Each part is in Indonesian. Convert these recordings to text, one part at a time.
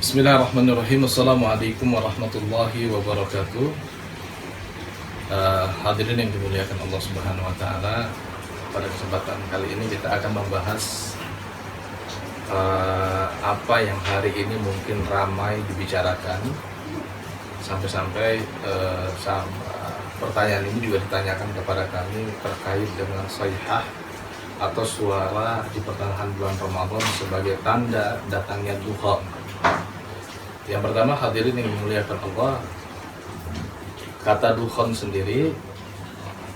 Bismillahirrahmanirrahim. Assalamualaikum warahmatullahi wabarakatuh. Hadirin yang dimuliakan Allah Subhanahu wa taala, pada kesempatan kali ini kita akan membahas apa yang hari ini mungkin ramai dibicarakan, sampai-sampai pertanyaan ini juga ditanyakan kepada kami terkait dengan sayhah atau suara di pertengahan bulan Ramadan sebagai tanda datangnya duha. Yang pertama, hadirin yang dimuliakan Allah, kata dukhan sendiri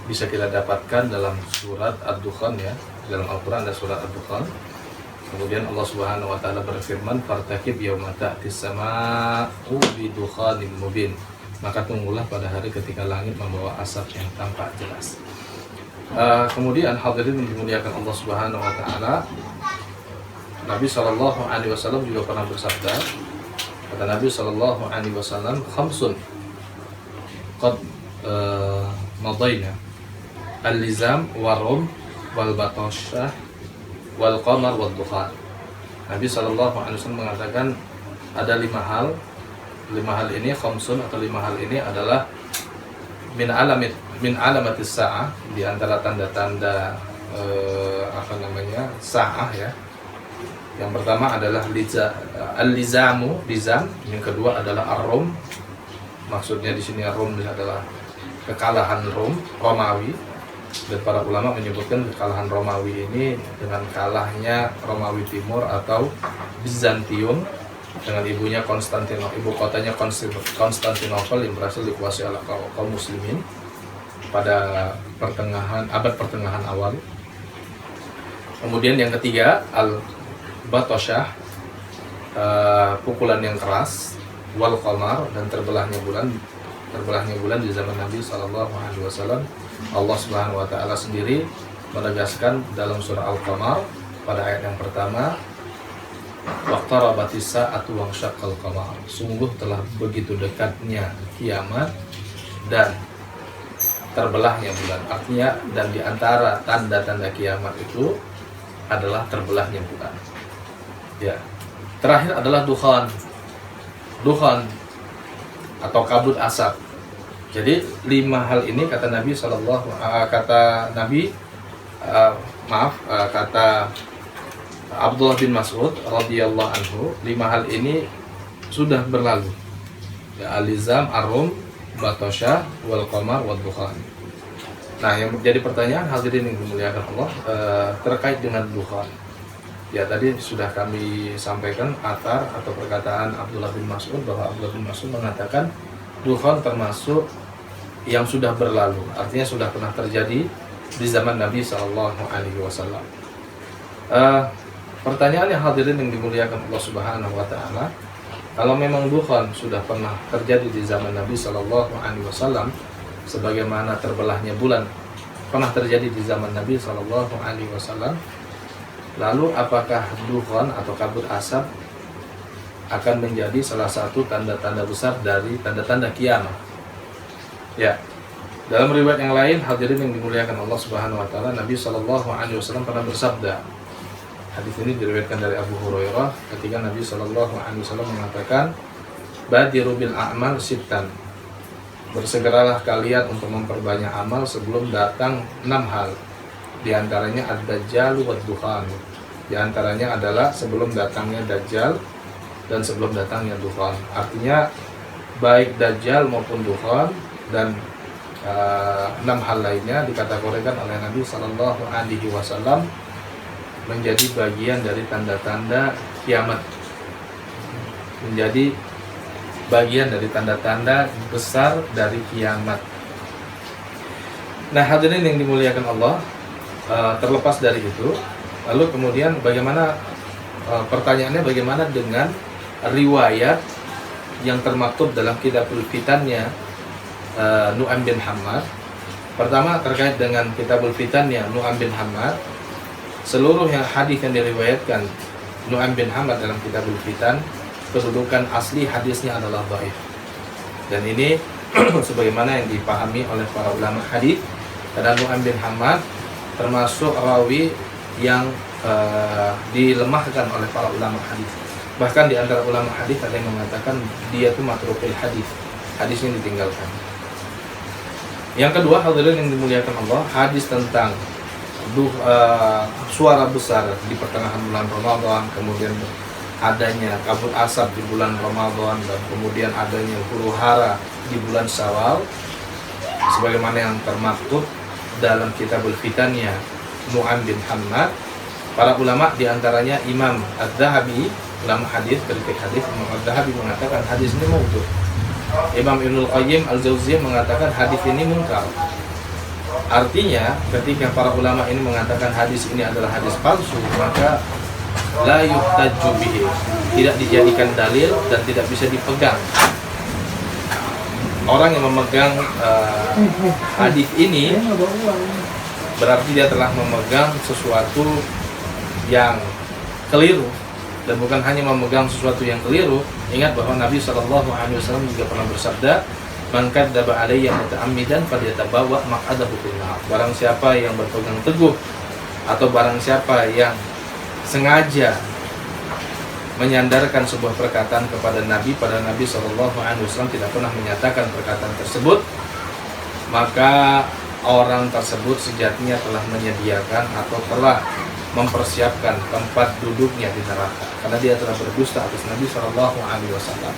bisa kita dapatkan dalam surat Ad-Dukhan, ya. Dalam Al-Quran ada surat Ad-Dukhan. Kemudian Allah Subhanahu wa taala berfirman, "Fartakib yauma ta'tis sama'u bidukhanin mubin." Maka tunggulah pada hari ketika langit membawa asap yang tampak jelas. Kemudian hadirin yang dimuliakan Allah Subhanahu wa taala, Nabi sallallahu alaihi wasallam juga pernah bersabda, kata Nabi sallallahu alaihi wasallam, "Khamsun qad madaina al-lizam warum wal batashah wal qamar wad dukhan." Nabi sallallahu alaihi wasallam mengatakan ada lima hal ini, khamsun atau lima hal ini adalah min alamatis sa'ah, di antara tanda-tanda sa'ah, ya. Yang pertama adalah al-lizamu, lizam. Yang kedua adalah ar-rum. Maksudnya di sini ar-rum adalah kekalahan Romawi. Dan para ulama menyebutkan kekalahan Romawi ini dengan kalahnya Romawi Timur atau Bizantium dengan ibu kotanya Konstantinopel yang berhasil dikuasai oleh kaum muslimin pada abad pertengahan awal. Kemudian yang ketiga al-batashah, pukulan yang keras, wal qamar, dan terbelahnya bulan di zaman Nabi sallallahu alaihi wasallam. Allah Subhanahu wa taala sendiri menegaskan dalam surah Al-Qamar pada ayat yang pertama, waqtarabatis sa'atu wansyaqqal qamar. Sungguh telah begitu dekatnya kiamat dan terbelahnya bulan. Artinya, dan di antara tanda-tanda kiamat itu adalah terbelahnya bulan. Ya. Terakhir adalah dukhan atau kabut asap. Jadi lima hal ini kata Abdullah bin Mas'ud radhiyallahu anhu, lima hal ini sudah berlalu. Ya, alizam, arum, batashah, wal qamar, wad dukhan. Nah, yang menjadi pertanyaan hadirin yang dimuliakan Allah terkait dengan dukhan. Ya, tadi sudah kami sampaikan athar atau perkataan Abdullah bin Mas'ud, bahwa Abdullah bin Mas'ud mengatakan dukhan termasuk yang sudah berlalu, artinya sudah pernah terjadi di zaman Nabi sallallahu alaihi wasallam. Pertanyaan yang hadirin yang dimuliakan Allah Subhanahu wa taala, kalau memang dukhan sudah pernah terjadi di zaman Nabi sallallahu alaihi wasallam sebagaimana terbelahnya bulan pernah terjadi di zaman Nabi sallallahu alaihi wasallam, lalu apakah dukhan atau kabut asap akan menjadi salah satu tanda-tanda besar dari tanda-tanda kiamat? Ya, dalam riwayat yang lain hadirin yang dimuliakan Allah Subhanahu wa taala, Nabi sallallahu alaihi wasallam pernah bersabda. Hadis ini diriwayatkan dari Abu Hurairah ketika Nabi sallallahu alaihi wasallam mengatakan, "Badiru bil a'mal sittan." Bersegeralah kalian untuk memperbanyak amal sebelum datang 6 hal. Di antaranya ad-dajjal wad dukhan. Di antaranya adalah sebelum datangnya dajjal dan sebelum datangnya dukhan. Artinya baik dajjal maupun dukhan dan 6 hal lainnya dikategorikan oleh Nabi sallallahu alaihi wasallam menjadi bagian dari tanda-tanda kiamat, menjadi bagian dari tanda-tanda besar dari kiamat. Nah, hadirin yang dimuliakan Allah, terlepas dari itu, lalu kemudian bagaimana, pertanyaannya bagaimana dengan riwayat yang termaktub dalam Kitabul Fitannya Nu'aim bin Hammad. Pertama, terkait dengan Kitabul Fitannya Nu'aim bin Hammad, seluruh hadis yang diriwayatkan Nu'aim bin Hammad dalam Kitabul Fitan, kedudukan asli hadisnya adalah dhaif. Dan ini sebagaimana yang dipahami oleh para ulama hadis, karena Nu'aim bin Hammad termasuk rawi yang dilemahkan oleh para ulama hadis. Bahkan di antara ulama hadis ada yang mengatakan dia itu matrukul hadis, hadisnya ditinggalkan. Yang kedua, hadirin yang dimuliakan Allah, hadis tentang suara besar di pertengahan bulan Ramadan, kemudian adanya kabut asap di bulan Ramadan, dan kemudian adanya huru hara di bulan Syawal, sebagaimana yang termaktub dalam Kitabul Fitannya Nu'aim bin Hammad. Para ulama diantaranya Imam Az-Zahabi, ulama hadis, kritik hadis, Imam Az-Zahabi mengatakan hadis ini maudhu'. Imam Ibnul Qayyim Al-Jauziyah mengatakan hadis ini munkar. Artinya ketika para ulama ini mengatakan hadis ini adalah hadis palsu, maka la yuhtajju bihi, tidak dijadikan dalil dan tidak bisa dipegang. Orang yang memegang hadis ini berarti dia telah memegang sesuatu yang keliru, dan bukan hanya memegang sesuatu yang keliru. Ingat bahwa Nabi SAW juga pernah bersabda, "Man kadzdzaba alayya muta'ammidan falyatabawwa maq'adahu fin-nar." Barang siapa yang berpegang teguh atau barang siapa yang sengaja menyandarkan sebuah perkataan kepada Nabi, pada Nabi SAW tidak pernah menyatakan perkataan tersebut, maka orang tersebut sejatinya telah menyediakan atau telah mempersiapkan tempat duduknya di neraka, karena dia telah berdusta atas Nabi SAW.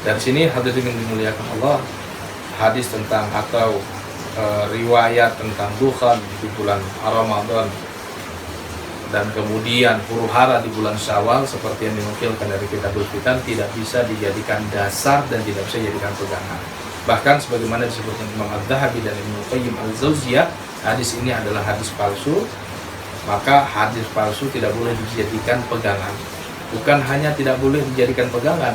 Dari sini hadirin yang dimuliakan Allah, hadis tentang atau riwayat tentang dukhan di bulan Ramadan dan kemudian huru hara di bulan Syawal seperti yang dinukilkan dari Kitabul Fitan tidak bisa dijadikan dasar dan tidak bisa dijadikan pegangan. Bahkan sebagaimana disebutkan Imam Az-Zahabi dan Ibnu Qayyim Al-Jauziyah, hadis ini adalah hadis palsu. Maka hadis palsu tidak boleh dijadikan pegangan. Bukan hanya tidak boleh dijadikan pegangan,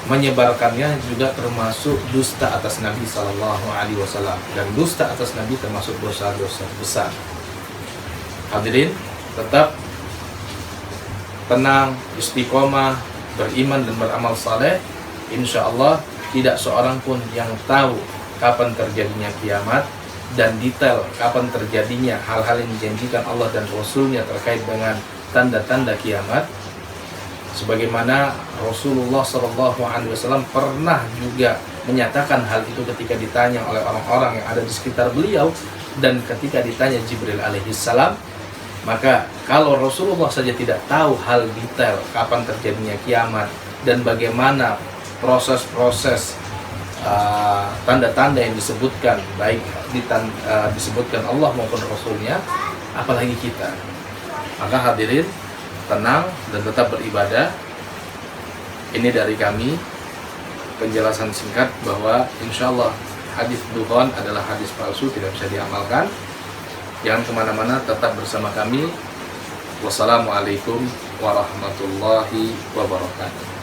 menyebarkannya juga termasuk dusta atas Nabi SAW, dan dusta atas Nabi termasuk dosa-dosa besar. Hadirin, tetap tenang, istiqomah, beriman dan beramal saleh. Insya Allah tidak seorang pun yang tahu kapan terjadinya kiamat dan detail kapan terjadinya hal-hal yang dijanjikan Allah dan Rasulnya terkait dengan tanda-tanda kiamat. Sebagaimana Rasulullah SAW pernah juga menyatakan hal itu ketika ditanya oleh orang-orang yang ada di sekitar beliau, dan ketika ditanya Jibril alaihissalam. Maka kalau Rasulullah saja tidak tahu hal detail kapan terjadinya kiamat dan bagaimana proses-proses tanda-tanda yang disebutkan, baik disebutkan Allah maupun Rasulnya, apalagi kita. Maka hadirin, tenang dan tetap beribadah. Ini dari kami penjelasan singkat bahwa insya Allah hadis dukhan adalah hadis palsu, tidak bisa diamalkan. Jangan kemana-mana, tetap bersama kami. Wassalamualaikum warahmatullahi wabarakatuh.